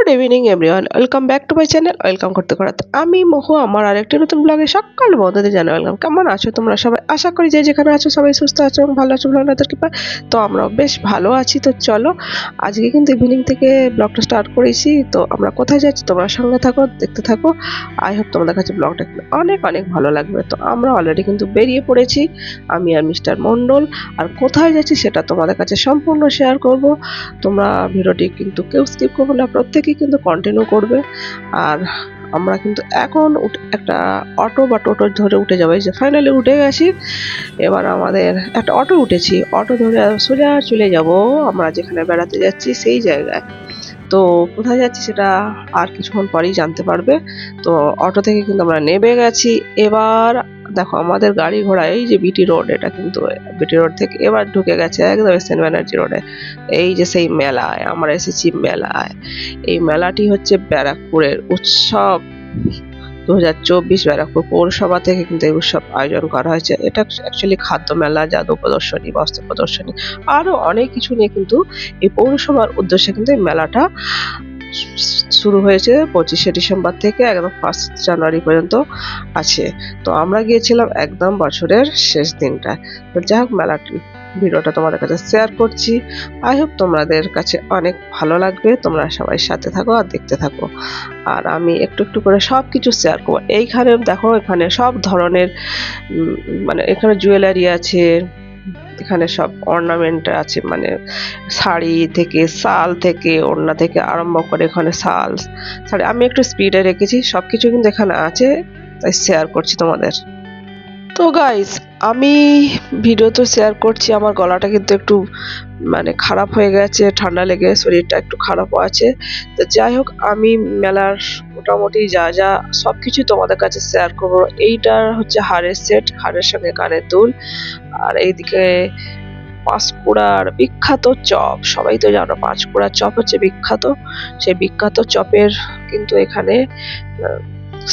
Good evening everyone, welcome back to my channel. Welcome করতে করাতে আমি মহু আমার আরেকটি নতুন ব্লগে সকাল বন্ধুদের জানাই ওয়েলকাম। কেমন আছো তোমরা সবাই? আশা করি যে যেখানে আছো সবাই সুস্থ আছো এবং ভালো আছো, ভগবানের কৃপায়। তো আমরাও বেশ ভালো আছি। তো চলো, আজকে কিন্তু ইভিনিং থেকে ব্লগটা স্টার্ট করেছি। তো আমরা কোথায় যাচ্ছি তোমরা সঙ্গে থাকো, দেখতে থাকো। আই হোপ তোমাদের কাছে ব্লগটা অনেক অনেক ভালো লাগবে। তো আমরা অলরেডি কিন্তু বেরিয়ে পড়েছি, আমি আর মিস্টার মন্ডল। আর কোথায় যাচ্ছি সেটা তোমাদের কাছে সম্পূর্ণ শেয়ার করব। তোমরা ভিডিওটি কিন্তু কেউ স্কিপ করবে না, প্রত্যেকেই কিন্তু কন্টিনিউ করবে। আর আমরা কিন্তু এখন একটা অটো বা টোটো ধরে উঠে যাবো। এই যে ফাইনালি উঠে গেছি। এবার আমাদের একটা অটো উঠেছি, অটো ধরে সোজা চলে যাব আমরা যেখানে বেড়াতে যাচ্ছি সেই জায়গায়। তো কোথায় যাচ্ছি সেটা আর কিছুক্ষণ পরেই জানতে পারবে। তো অটো থেকে কিন্তু আমরা নেমে গেছি। এবার দেখো আমাদের গাড়ি ঘোড়া, এই যে বিটি রোড, এটা কিন্তু বিটি রোড থেকে এবার ঢুকে গেছে একদম এসএন ব্যানার্জি রোডে। এই যে সেই মেলায় আমরা এসেছি, মেলায়। এই মেলাটি হচ্ছে ব্যারাকপুরের উৎসব 2024 ব্যারাকপুর পৌরসভা থেকে কিন্তু এই উৎসব আয়োজন করা হয়েছে। এটা অ্যাকচুয়ালি খাদ্য মেলা, জাদু প্রদর্শনী, বস্ত্র প্রদর্শনী, আরো অনেক কিছু নিয়ে কিন্তু এই পৌরসভার উদ্দেশ্যে কিন্তু এই মেলাটা শুরু হয়েছে 25শে ডিসেম্বর থেকে একদম 1 জানুয়ারি পর্যন্ত আছে। তো আমরা গিয়েছিলাম একদম বছরের শেষ দিনটায়। তো যাই হোক, মেলাটি ভিডিওটা তোমাদের কাছে শেয়ার করছি। আই হোপ তোমাদের কাছে অনেক ভালো লাগবে। তোমরা সবাই সাথে থাকো আর দেখতে থাকো। আর আমি একটু একটু করে সব কিছু শেয়ার করবো। এইখানে দেখো, এখানে সব ধরনের মানে এখানে জুয়েলারি আছে, এখানে সব অর্নামেন্ট আছে, মানে শাড়ি থেকে, শাল থেকে, ওড়না থেকে আরম্ভ করে এখানে শাল শাড়ি। আমি একটু স্পিডে রেখেছি, সবকিছু কিন্তু এখানে আছে, তাই শেয়ার করছি তোমাদের। তো গাইস, আমি ভিডিও তো শেয়ার করছি, আমার গলাটা কিন্তু একটু মানে খারাপ হয়ে গেছে, ঠান্ডা লেগে শরীরটা একটু খারাপও আছে। তো যাই হোক, আমি মেলার মোটামুটি যা যা সবকিছু তোমাদের কাছে শেয়ার করবো। এইটা হচ্ছে হারের সেট, হারের সঙ্গে কানের দুল। আর এইদিকে পাঁশকুড়ার বিখ্যাত চপ, সবাই তো জানো পাঁশকুড়ার চপ হচ্ছে বিখ্যাত। সেই বিখ্যাত চপের কিন্তু এখানে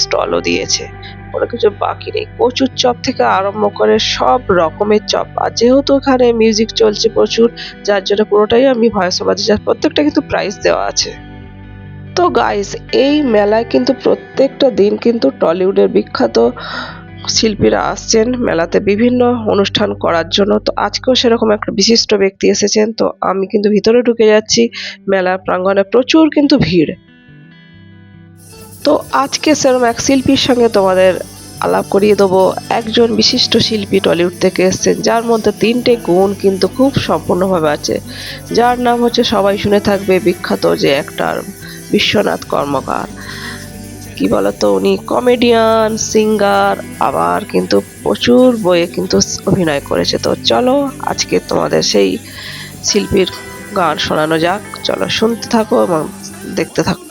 স্টলও দিয়েছে, কোনো কিছু বাকি নেই। কচুর চপ থেকে আরম্ভ করে সব রকমের চপ। আর যেহেতু এখানে মিউজিক চলছে প্রচুর, যার জন্য পুরোটাই আমি ভয়েস ওভার দিচ্ছি, প্রত্যেকটা কিন্তু প্রাইস দেওয়া আছে। তো গাইস, এই মেলায় কিন্তু প্রত্যেকটা দিন কিন্তু টলিউডের বিখ্যাত শিল্পীরা আসছেন মেলাতে বিভিন্ন অনুষ্ঠান করার জন্য। তো আজকেও সেরকম একটা বিশিষ্ট ব্যক্তি এসেছেন। তো আমি কিন্তু ভিতরে ঢুকে যাচ্ছি, মেলার প্রাঙ্গণে প্রচুর কিন্তু ভিড়। তো আজকে সেরকম এক শিল্পীর সঙ্গে তোমাদের আলাপ করিয়ে দেবো। একজন বিশিষ্ট শিল্পী টলিউড থেকে এসেছেন, যার মধ্যে 3টে গুণ কিন্তু খুব সম্পূর্ণভাবে আছে। যার নাম হচ্ছে, সবাই শুনে থাকবে, বিখ্যাত যে অ্যাক্টর বিশ্বনাথ কর্মকার। কি বলতো, উনি কমেডিয়ান, সিঙ্গার, আবার কিন্তু প্রচুর বইয়ে কিন্তু অভিনয় করেছে। তো চলো আজকে তোমাদের সেই শিল্পীর গান শোনানো যাক। চলো শুনতে থাকো এবং দেখতে থাকো।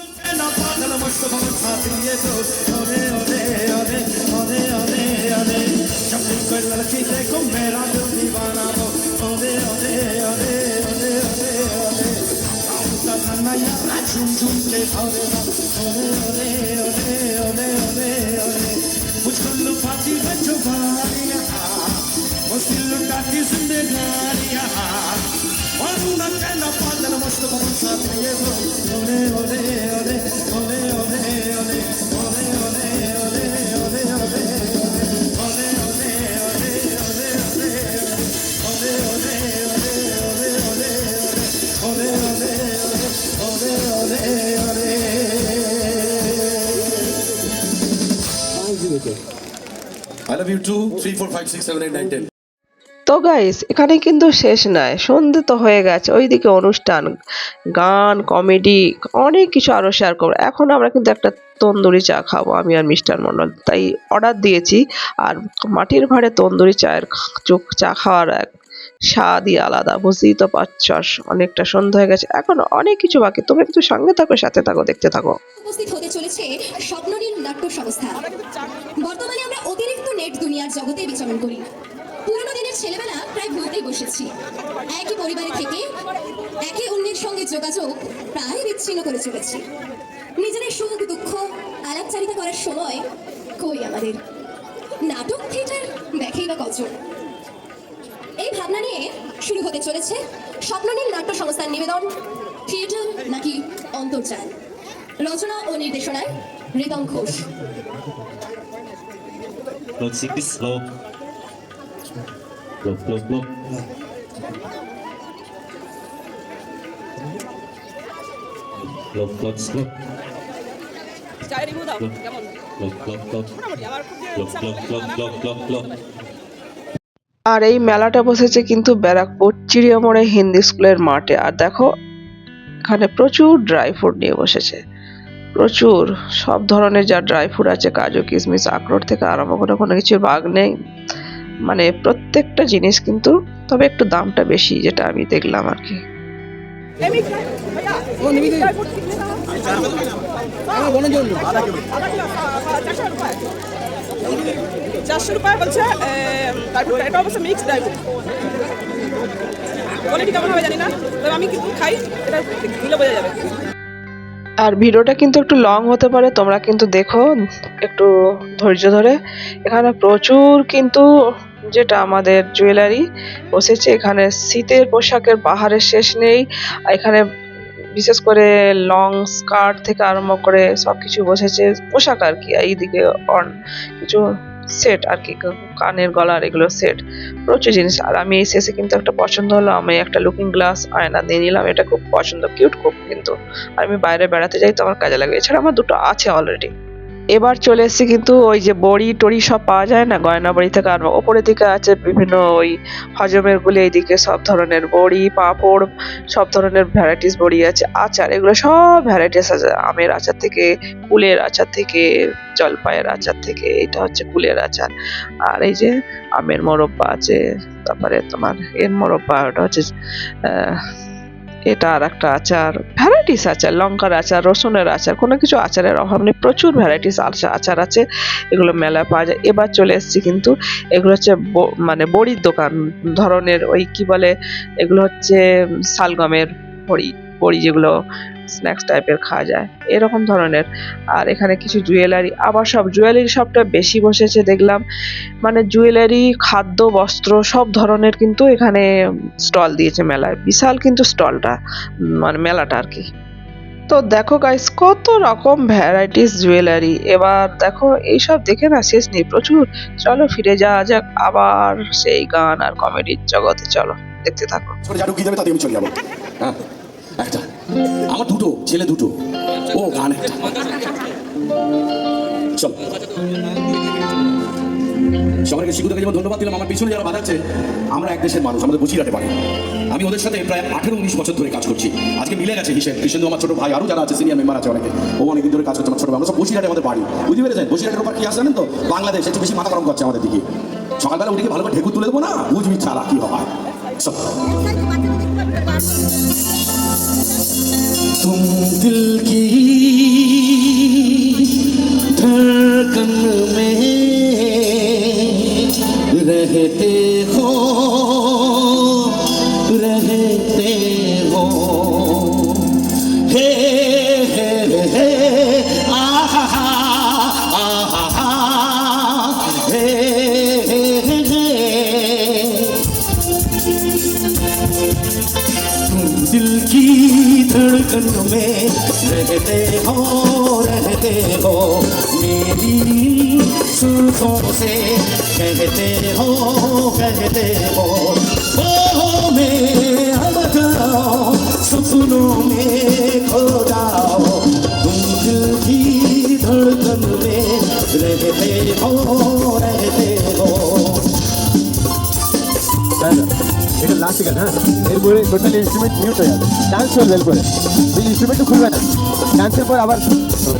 I love you 2, 3, 4, 5, 6, 7, 8, 9, 10. তো গাইস, এখানে কিন্তু শেষ নয়, সন্ধে তো হয়ে গেছে, ওইদিকে অনুষ্ঠান, গান, কমেডি, অনেক কিছু আরো শেয়ার করবো। এখন আমরা কিন্তু একটা তন্দুরি চা খাবো, আমি আর মিস্টার মন্ডল, তাই অর্ডার দিয়েছি। আর মাটির ভাঁড়ে তন্দুরি চায়ের চা খাওয়ার এক স্বাদই আলাদা, বুঝতেই তো পারছো। অনেকটা সন্ধ্যা হয়ে গেছে, এখন অনেক কিছু বাকি। তোমরা কিন্তু সঙ্গে থাকো, সাথে থাকো, দেখতে থাকো। উপস্থিত হতে চলেছে স্বপ্ননীল নাট্য সংস্থা। বর্তমানে আমরা অতিরিক্ত নেট দুনিয়ার জগতে বিচরণ করি। পুরনো দিনের ছেলেবেলা প্রায় ভুলতেই বসেছি। একই পরিবারে থেকে একে অন্যের সঙ্গে যোগাযোগ প্রায় বিচ্ছিন্ন করে চলেছি। নিজেদের সুখ দুঃখ আলাপচারিতা করার সময় কই আমাদের। নাটক থিয়েটার দেখেই বা কজন। এই ভাবনা নিয়ে শুরু হতে চলেছে স্বপ্ননীল নাট্য সংস্থার নিবেদন, থিয়েটার নাকি অন্তর্জাল। রচনা ও নির্দেশনায় Ritam Ghosh. Look, see this slow. Look, look, look. Look, look, slow. চায়ের রিভিউ দাও কেমন Look, look, look. মোটামুটি আমার খুব যে Look, look, look, look, look, look. আর এই মেলাটা বসেছে কিন্তু ব্যারাকপুর চিড়িয়ামোড়ে হিন্দি স্কুলের মাঠে। আর দেখো এখানে প্রচুর ড্রাই ফ্রুট নিয়ে বসেছে, প্রচুর সব ধরনের যা ড্রাই ফ্রুট আছে, কাজু কিশমিশ আখরোট থেকে আরম্ভ করে কোনো কিছুর ভাগ নেই, মানে প্রত্যেকটা জিনিস কিন্তু, তবে একটু দামটা বেশি যেটা আমি দেখলাম আর কি। ভাইয়া ও নিবি আমার বোনের জন্য আধা কিলো 400 টাকা বলছে ড্রাইফ্রুট। এটা অবশ্য মিক্স ড্রাইফ্রুট, কোয়ালিটি কেমন হবে জানি না, তবে আমি কিন্তু খাই, এটা দিলে বোঝা যাবে। আর ভিডিওটা কিন্তু একটু লং হতে পারে, তোমরা কিন্তু দেখো একটু ধৈর্য ধরে। এখানে প্রচুর কিন্তু যেটা আমাদের জুয়েলারি বসেছে, এখানে শীতের পোশাকের বাহারের শেষ নেই। আর এখানে বিশেষ করে লং স্কার্ট থেকে আরম্ভ করে সবকিছু বসেছে, পোশাক আর কি। এইদিকে কিছু সেট আর কি, কানের গলার এগুলো সেট, প্রচুর জিনিস। আর আমি এই শেষে কিন্তু একটা পছন্দ হলো, আমি একটা লুকিং গ্লাস আয়না দিয়ে নিলাম, এটা খুব পছন্দ, কিউট খুব। কিন্তু আমি বাইরে বেড়াতে যাই তো আমার কাজে লাগে, এছাড়া আমার দুটো আছে অলরেডি। এবার চলে এসেছি কিন্তু ওই যে বড়ি টড়ি সব পাওয়া যায় না, গয়না বাড়ি থেকে আর ওপরের দিকে আছে বিভিন্ন ওই হজমের গুলি, এইদিকে সব ধরনের বড়ি পাঁপড়, সব ধরনের ভ্যারাইটিস বড়ি আছে। আচার এগুলো সব ভ্যারাইটিস আছে, আমের আচার থেকে, কুলের আচার থেকে, জলপাইয়ের আচার থেকে, এটা হচ্ছে কুলের আচার। আর এই যে আমের মোরব্বা আছে, তারপরে তোমার এর মোরব্বা, ওটা হচ্ছে এটা আর একটা আচার, ভ্যারাইটিস আচার, লঙ্কার আচার, রসুনের আচার, কোনো কিছু আচারের অভাব নেই, প্রচুর ভ্যারাইটিস আচার আছে, এগুলো মেলায় পাওয়া যায়। এবার চলে এসেছি কিন্তু এগুলো হচ্ছে মানে বড়ির দোকান ধরনের, ওই কি বলে এগুলো হচ্ছে শালগমের বড়ি, বড়ি যেগুলো স্ন্যাক্স টাইপের খাওয়া যায় এরকম ধরনের। আর এখানে কিছু জুয়েলারি, আবার সব জুয়েলারি শপটা বেশি বসেছে দেখলাম, মানে জুয়েলারি, খাদ্য, বস্ত্র সব ধরনের কিন্তু এখানে স্টল দিয়েছে মেলায়, বিশাল কিন্তু স্টলটা, মানে মেলাটা আর কি। তো দেখো গাইস কত রকম ভ্যারাইটিস জুয়েলারি, এবার দেখো এইসব দেখে না শেষ নেই, প্রচুর। চলো ফিরে যাওয়া যাক আবার সেই গান আর কমেডির জগতে, চলো দেখতে থাকো। ছোট যা ঢুকিয়ে দেবে তাতে আমি চলে যাবো। হ্যাঁ একটা আমার দুটো ছেলে, দুটো ও গান একটা। চল সবাইকে শিক্ষককে যেমন ধন্যবাদ দিলাম, আমার পিছনে যারা বাজাচ্ছে, আমরা এক দেশের মানুষ, আমাদের বসিরহাটে বাড়ি। আমি ওদের সাথে প্রায় 18-19 বছর ধরে কাজ করছি, আজকে মিলে গেছে হিসেব। কৃষ্ণেন্দু আমার ছোট ভাই, আরও যারা আছে সিনিয়র মেম্বার আছে অনেকে, ও অনেকদিন ধরে কাজ করছে আমার ছোট ভাই। আমরা সব বসিরহাটে আমাদের বাড়ি, বুঝতে পেরেছেন? বসিরহাটের উপর কি আসে জানেন তো, বাংলাদেশ একটু বেশি মাথা গরম করছে আমাদের দিকে। সকালবেলা উঠে ভালো করে ঢেকুর তুলে দেবো না, বুঝবি ছাড়া কি হয়। तुम दिल की धड़कन में रहते हो, रहते हो, हे हे हे आहा आहा हे हे हे। तुम दिल की धड़कन में रहते हो, मेरी सांसों से कहते हो, ओ में अब जाओ, सपनों में खो जाओ। तुम दिल की धड़कन में रहते हो। এটা লাস্ট গান, হ্যাঁ, এরপরে টোটালি ইনস্ট্রুমেন্ট মিউট হয়ে যাবে, ডান্স চলবে এরপরে, এই ইনস্ট্রুমেন্টও খুলবে না, ডান্সের পর আবার,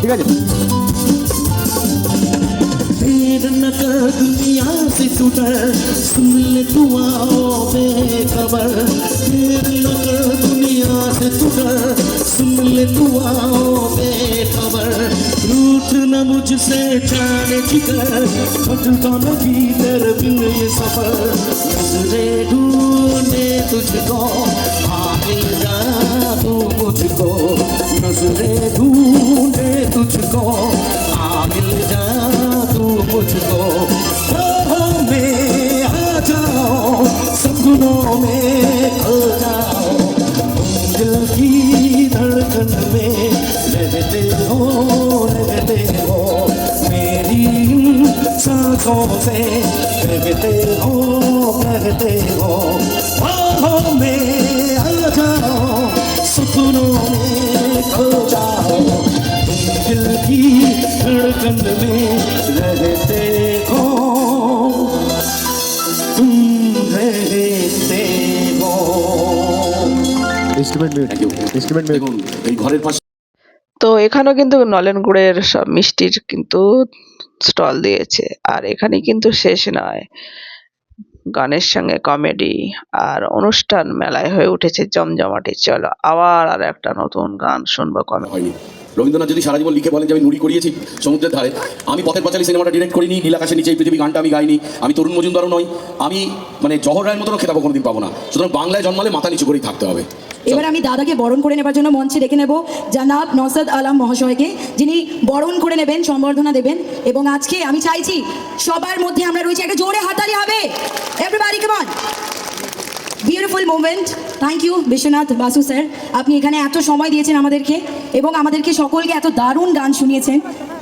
ঠিক আছে? न कर दुनिया से तू डर, सुन ले दुआओं बेखबर। न कर दुनिया से तू डर, सुन ले दुआओं बेखबर। रूठ न मुझसे जाने जिगर, हटता नहीं तेरे बिन ये सफर। नजरे ढूंढे तुझको, हाँ मिल जाना तू मुझको। नजरे ढूंढे तुझको, हाँ मिल जाना तू मुझको। में आ जाओ, सपनों में खो जाओ। तुम दिल की धड़कन में रहते रहते हो मेरी सांसों से कहते हो बाहों में आ जाओ सुकूनों में खो जाओ तुम दिल की धड़कन में रहते हो तुम रहते हो instrument mute thank you instrument mute দেখুন এই ঘরের পাশে তো এখানেও কিন্তু নলেন গুড়ের সব মিষ্টির কিন্তু স্টল দিয়েছে। আর এখানে কিন্তু শেষ নয়, গানের সঙ্গে কমেডি আর অনুষ্ঠান মেলায় হয়ে উঠেছে জমজমাটি। চলো আবার আর একটা নতুন গান শুনবো কমেডি। হয়নি। রবীন্দ্রনাথ যদি সারা জীবন লিখে বলেন যে আমি নুড়ি করিয়েছি সমুদ্রের ধারে, আমি পথের পাঁচালী সিনেমাটা ডিরেক্ট করিনি, নীলাকাশের নিচে এই পৃথিবী গানটা আমি গাইনি, আমি তরুণ মজুমদারও নই, আমি মানে জহর রায়ের মতনও খেতাবো কোনোদিন পাবো না। সুতরাং বাংলায় জন্মালে মাথা নিচু করেই থাকতে হবে। এবার আমি দাদাকে বরণ করে নেবার জন্য মঞ্চে ডেকে নেব জানাব নওসাদ আলম মহাশয়কে, যিনি বরণ করে নেবেন, সম্বর্ধনা দেবেন। এবং আজকে আমি চাইছি সবার মধ্যে আমরা রয়েছি, একটা জোরে হাততালি হবে। Everybody come on, beautiful movement. Thank you Biswanath Basu sir, আপনি এখানে এত সময় দিয়েছেন আমাদেরকে এবং আমাদেরকে সকলকে এত দারুণ গান শুনিয়েছেন।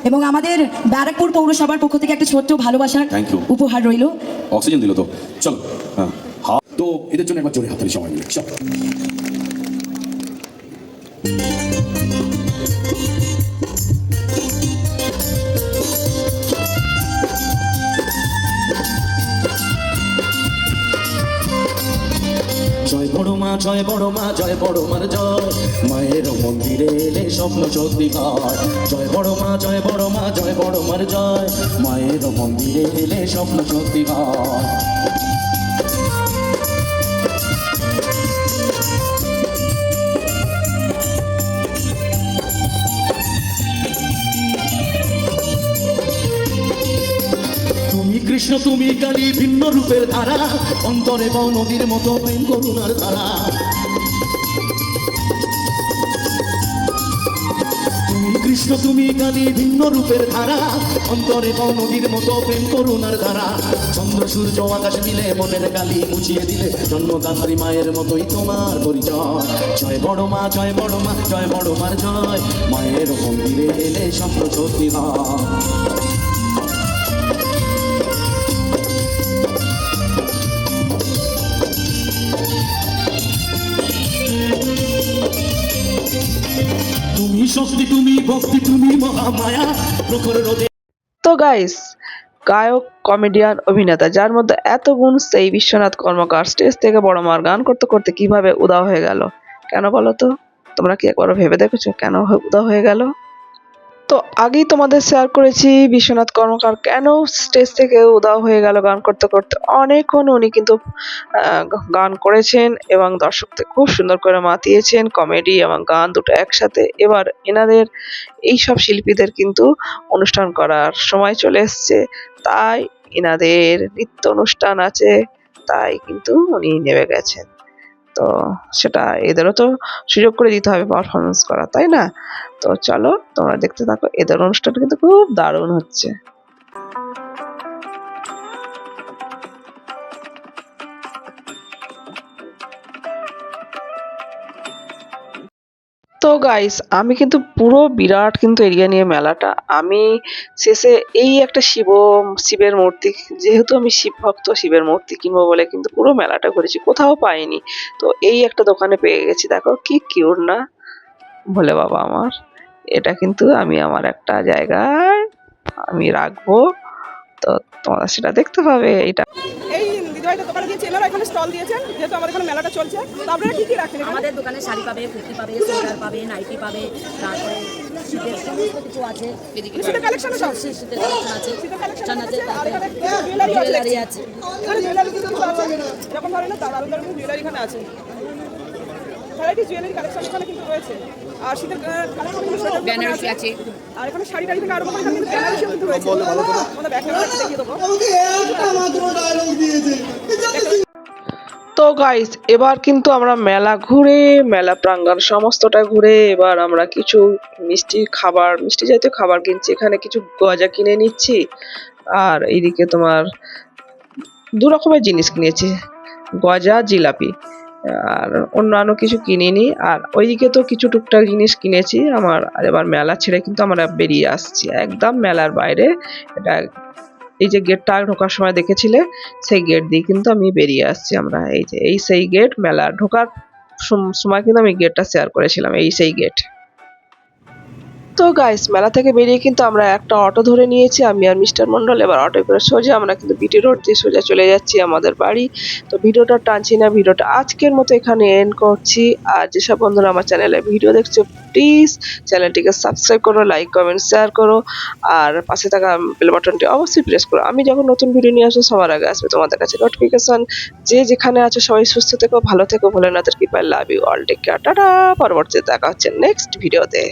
এবং আমাদের ব্যারাকপুর পৌরসভার পক্ষ থেকে একটা ছোট্ট ভালোবাসার Thank you. উপহার রইল। অক্সিজেন দিল তো, চলো হ্যাঁ তো এদের জন্য একবার জোরে হাততালি সবাই মিলে চল। জয় বড় মা জয় বড় মা জয় বড় মার জয়, মায়ের মন্দিরে এলে স্বপ্ন সত্যি হয়। জয় বড় মা জয় বড় মা জয় বড় মার জয়, মায়ের মন্দিরে এলে স্বপ্ন সত্যি হয়। তুমি কৃষ্ণ তুমি কালী ভিন্ন রূপের ধারা, অন্তরে বও নদীর মতো প্রেম করুণার ধারা। তুমি কৃষ্ণ তুমি কালী ভিন্ন রূপের ধারা, অন্তরে বও নদীর মতো প্রেম করুণার ধারা। চন্দ্র সূর্য আকাশ মিলে মনের কালি মুছিয়ে দিলে, জন্মদাত্রী মায়ের মতোই তোমার পরিচয়। জয় বড় মা জয় বড় মা জয় বড় মার জয়, মায়ের মন্দিরে এলে স্বপ্ন সত্যি হয়। তুমি শক্তি তুমি ভক্তি তুমি মহামায়া, প্রখর রোদে। তো গাইস, গায়ক, কমেডিয়ান, অভিনেতা যার মধ্যে এত গুণ, সেই বিশ্বনাথ কর্মকার স্টেজ থেকে বড় মার গান করতে করতে কিভাবে উধাও হয়ে গেল? কেন বলো তো? তোমরা কি একবারও ভেবে দেখেছো কেন উধাও হয়ে গেল? তো আগেই তোমাদের শেয়ার করেছি বিশ্বনাথ কর্মকার কেন স্টেজ থেকে উধাও হয়ে গেল গান করতে করতে। অনেকক্ষণ উনি কিন্তু গান করেছেন এবং দর্শকদের খুব সুন্দর করে মাতিয়েছেন, কমেডি এবং গান দুটো একসাথে। এবার এনাদের এইসব শিল্পীদের কিন্তু অনুষ্ঠান করার সময় চলে এসছে, তাই এনাদের নৃত্য অনুষ্ঠান আছে, তাই কিন্তু উনি নেমে গেছেন। তো সেটা এদেরও তো সুযোগ করে দিতে হবে পারফরমেন্স করা, তাই না? তো চলো তোমরা দেখতে থাকো, এদের অনুষ্ঠানটা কিন্তু খুব দারুণ হচ্ছে। তো গাইস, আমি কিন্তু পুরো বিরাট কিন্তু এরিয়া নিয়ে মেলাটা, আমি শেষে এই একটা শিবের মূর্তি, যেহেতু আমি শিব ভক্ত, শিবের মূর্তি কিনবো বলে কিন্তু পুরো মেলাটা ঘুরেছি, কোথাও পাইনি। তো এই একটা দোকানে পেয়ে গেছি, দেখো কি কিউট না ভোলে বাবা আমার। এটা কিন্তু আমি আমার একটা জায়গায় আমি রাখবো, তো তোমরা সেটা দেখতে পাবে। এটা এই দিদিভাইটা দোকানে দিয়েছে, এনারা এখানে স্টল দিয়েছেন, যেহেতু আমার এখানে মেলাটা চলছে। তো আপনারা কি কি রাখেন এখানে? আমাদের দোকানে শাড়ি পাবে, কুর্তি পাবে, সোয়েটার পাবে, নাইটি পাবে, তারপরে শীতের সমস্ত কিছু আছে। শীতের কালেকশন সব শীতের কালেকশন আছে, শীতের কালেকশন আছে, আর তারপরে এখানে জুয়েলারি আছে। এখানে জুয়েলারি কিছু আছে, এরকম ধরনের দারুণ দারুণ জুয়েলারি এখানে আছে। ভ্যারাইটি জুয়েলারি কালেকশন এখানে কিন্তু রয়েছে। আর শীতের কালেকশন বেনারসি আছে। আর এখানে শাড়ি টাড়ি থেকে আরম্ভ করে এখানে কিন্তু বেনারসিও কিন্তু রয়েছে। আমাদের ব্যাক ক্যামেরা দেখিয়ে দেবো। তো গাইস, এবার কিন্তু আমরা মেলা ঘুরে, মেলা প্রাঙ্গণ সমস্তটা ঘুরে এবার আমরা কিছু মিষ্টি জাতীয় খাবার কিনছি। এখানে কিছু গজা কিনে নিচ্ছি, আর এইদিকে তোমার দু রকমের জিনিস কিনেছি, গজা, জিলাপি। আর অন্যান্য কিছু কিনিনি। আর ওইদিকে তো কিছু টুকটাক জিনিস কিনেছি আমার। আর এবার মেলা ছেড়ে কিন্তু আমরা বেরিয়ে আসছি একদম মেলার বাইরে। এটা এই যে গেটটা ঢোকার সময় দেখেছিলে, সেই গেট দিয়ে কিন্তু আমি বেরিয়ে আসছি আমরা। এই যে এই সেই গেট, মেলা ঢোকার সময় কিন্তু আমি গেটটা শেয়ার করেছিলাম, এই সেই গেট। তো গাইস, মেলা থেকে বেরিয়ে কিন্তু আমরা একটা অটো ধরে নিয়েছি আমি আর মিস্টার মন্ডল। এবার অটো করে সোজা আমরা কিন্তু বিটি রোড দিয়ে সোজা চলে যাচ্ছি আমাদের বাড়ি। তো ভিডিওটা টানছি না, ভিডিওটা আজকের মতো এখানে এন্ড করছি। আর যেসব বন্ধুরা আমার চ্যানেলে ভিডিও দেখছো, প্লিজ চ্যানেলটিকে সাবস্ক্রাইব করো, লাইক কমেন্ট শেয়ার করো, আর পাশে থাকা বেল বাটনটি অবশ্যই প্রেস করো। আমি যখন নতুন ভিডিও নিয়ে আসবো সবার আগে আসবে তোমাদের কাছে নোটিফিকেশন। যে যেখানে আছো সবাই সুস্থ থেকো, ভালো থেকো, ভোলেনাথের কৃপায়। Love you all, take care, tata. পরবর্তীতে দেখা হচ্ছে নেক্সট ভিডিওতে।